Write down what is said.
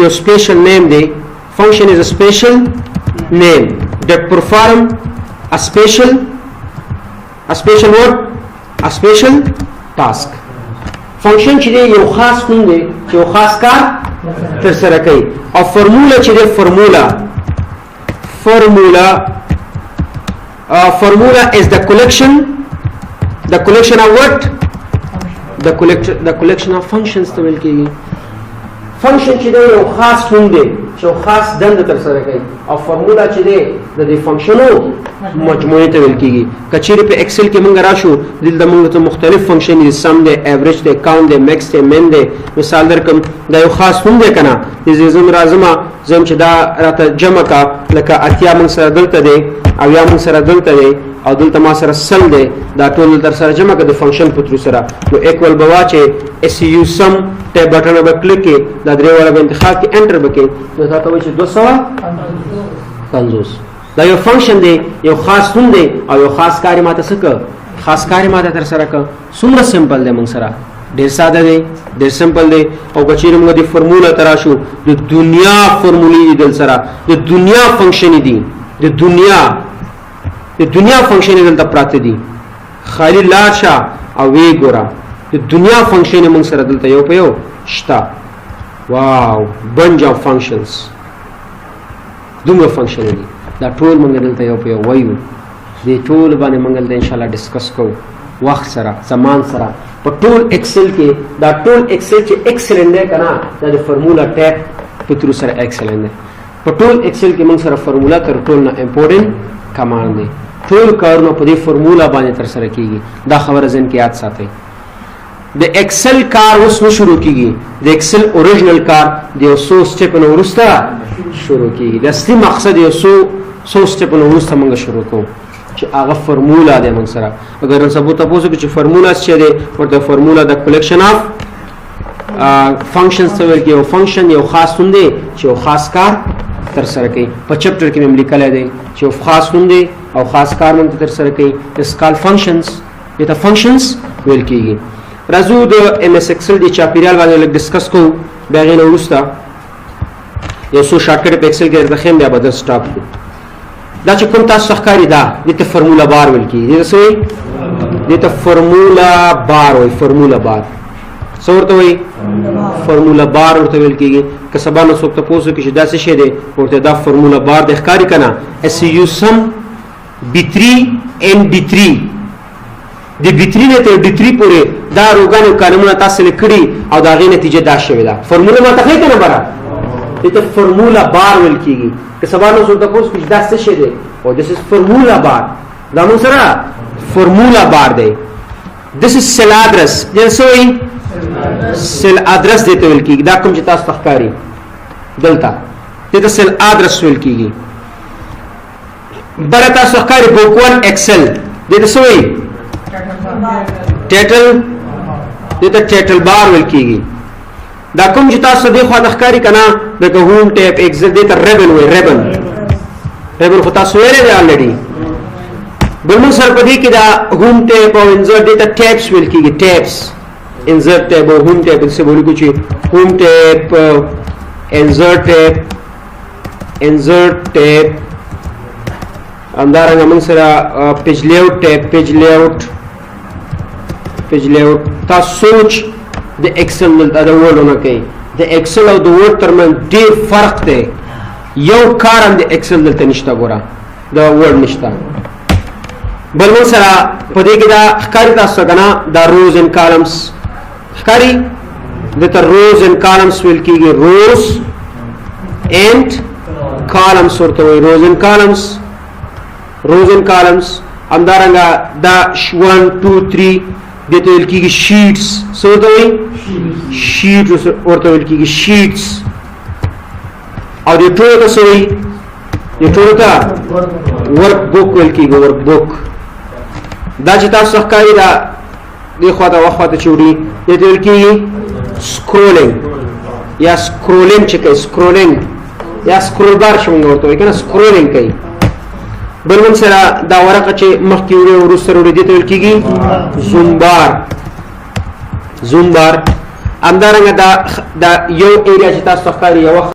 یو special name دی. Function is a special name that perform a special what? A special task. Function چې دی یو خاص نوم دی چې یو خاص کار تر سره کوي. او formula چې دی formula is the collection of what? The collection of functions ته ویل کېږي. فنکشن چې دی یو خاص نوم دی چې یو خاص دنده تر سره کوي او فارمولا چې دی د دې فنکشنو مجموعې ته ویل کېږي. که چیرې په ایکسل کې موږ راشو دلته موږ ته مختلف فنکشن دي. سم دی، ایوریج دی، کاونټ دی، میکس دی، مین دی. مثال درکړم دا یو خاص نوم دی که نه. زم راځمه زم چې دا راته جمع کا لکه اتیا موږ سره دلته دی، اویا موږ سره دلته دی او دلته ما سره سل دی. دا ټول در سره جمع که د فنکشن په ترو سره نو ایکول به واچې SU سم ټیپ بټن به کلیک کې دا درې واړه به انتخاب کې انټر به کې نو تا ته وایي چې 250. دا یو فنکشن دی، یو خاص نوم دی او یو خاص کار یې ماته څه که خاص کار یې ماته تر سره که. څومره سمپل دی موږ سره، ډېر ساده دی، ډېر سمپل دی. او که چیرې موږ د فارمولا ته راشو د دنیا فارمولې دي دل سره، د دنیا فنکشن دي، د دنیا فنکشن دلته پراته دي. خالی لاړ شه او ویې ګوره د دنیا فنکشن موږ سره دلته یو په یو شته. واو bunch of functions، دومره فنکشن دي. دا ټول موږ دلته یو په یو وایو. دې ټول باندې موږ دلته انشاءالله ډسکس کوو وخت سره زمان سره. په ټول ایکسل کې دا ټول ایکسل چې ایکسلنټ دی که نه دا د فارمولا ټیپ په ترو سره ایکسلنټ دی. په ټول ایکسل کې موږ سره فارمولا تر ټول نه امپورټنټ کمانډ دی. ټول کارونه په دې فارمولا باندې تر سره کیږي. دا خبره ذهن کې یاد ساتئ. د ایکسل کار اوس نه شروع کیږي. د ایکسل اوریجنل کار د یو څو سټیپونو وروسته شروع کیږي. د اصلي مقصد یو څو سټیپونو وروسته موږ شروع کوو چې هغه فارمولا دی موږ سره. اگر نن سبا تاسو کې چې فارمولا څه دی ورته فارمولا د کلیکشن اف فنکشنز ته ویل کېږي. یو فنکشن یو خاص نوم دی چې یو خاص کار تر سره کوي. په چپټر کې مې لیکلی دی چې یو خاص نوم دی او خاص کار موږ تر سره کوي. اس کال فنکشنز، دې ته فنکشنز ویل کېږي. راځو د ایم اس ایکسل د چاپیریال باندې لږ ډسکس کوو. بیا هغې نه وروسته یو څو شارټکټ په ایکسل کې درته ښیم بیا به درس سټاپ کړو. دا چې کوم تاسو ته ښکاري دا دې ته فارمولا بار ویل کېږي. دې ته څه وایي؟ دې ته فارمولا بار وایي. فارمولا بار څه ورته وایي؟ فارمولا بار ورته ویل کېږي. که سبا نه څوک تپوس وکړي چې دا څه شی دی ورته دا فارمولا بار دی. ښکاري که نه؟ SU سم B3 and D3 د B3 نه تر D3 پورې دا روګانو کالمونه تاسو لیکلي او د هغې نتیجه دا شوې ده. فارمولا ماته ښایي که نه بره؟ دې ته فارمولا بار ویل کېږي. که سبا نه څوک تپوس وکړي چې دا څه شی دی او this is فارمولا بار. دا موږ سره فارمولا بار دی. this is cell address. دې څه وایي؟ سیل ادرس دې ته ویل کېږي. دا کوم چې تاسو ته ښکاري دلته دې ته سیل ادرس ویل کېږي. بله تاسو ښکاري بوک 1 ایکسل دې ته څه وایي؟ ټایټل. دې ته ټایټل بار ویل کېږي. دا کوم چې تاسو دې خوا ته ښکاري که نه لکه هوم ټیپ ایکسل دې ته ریبن وایي. ریبن خو تاسو ویلی دی آلریډي. بل موږ سره په دې کې دا هوم ټیپ او انزرټ دې ته ټیپس ویل کېږي. ټیپس insert tab or home tab इससे बोले कुछ home tab insert tab अंदर हम सरा page layout tab page layout का सोच the excel मिलता है word होना कहीं the excel और the word termen दे फर्क थे यो कारण the excel मिलते निश्ता गोरा the word निश्ता बल्कि सरा पढ़े कि दा कारी ता सकना the rows and columns ښکاري دته روز اینډ کالمز ویل کېږي. روز اینډ کالمز ورته وایي. روز اینډ کالمز همدارنګه دا 1 2 3 دې ته ویل کېږي شیټس. څه ورته وایي؟ شیټ ورته ویل کېږي. شیټس. او دې ټولو ته څه وایي؟ دې ټولو ته ورک بک ویل کېږي. ورک بک. دا چې تاسو ښکاري دا دې خواته وخواته چوړي دې ته ویل کېږي سکرولینګ یا سکرولینګ چې کوي. سکرولینګ یا سکرول بار چې موږ ورته وایي که نه سکرولینګ کوي. بل موږ سره دا ورقه چې مخکې وړي وروسته وړي دې ته ویل کېږي زوم بار. همدارنګه دا یو ایریا چې تاسو ته ښکاري یوه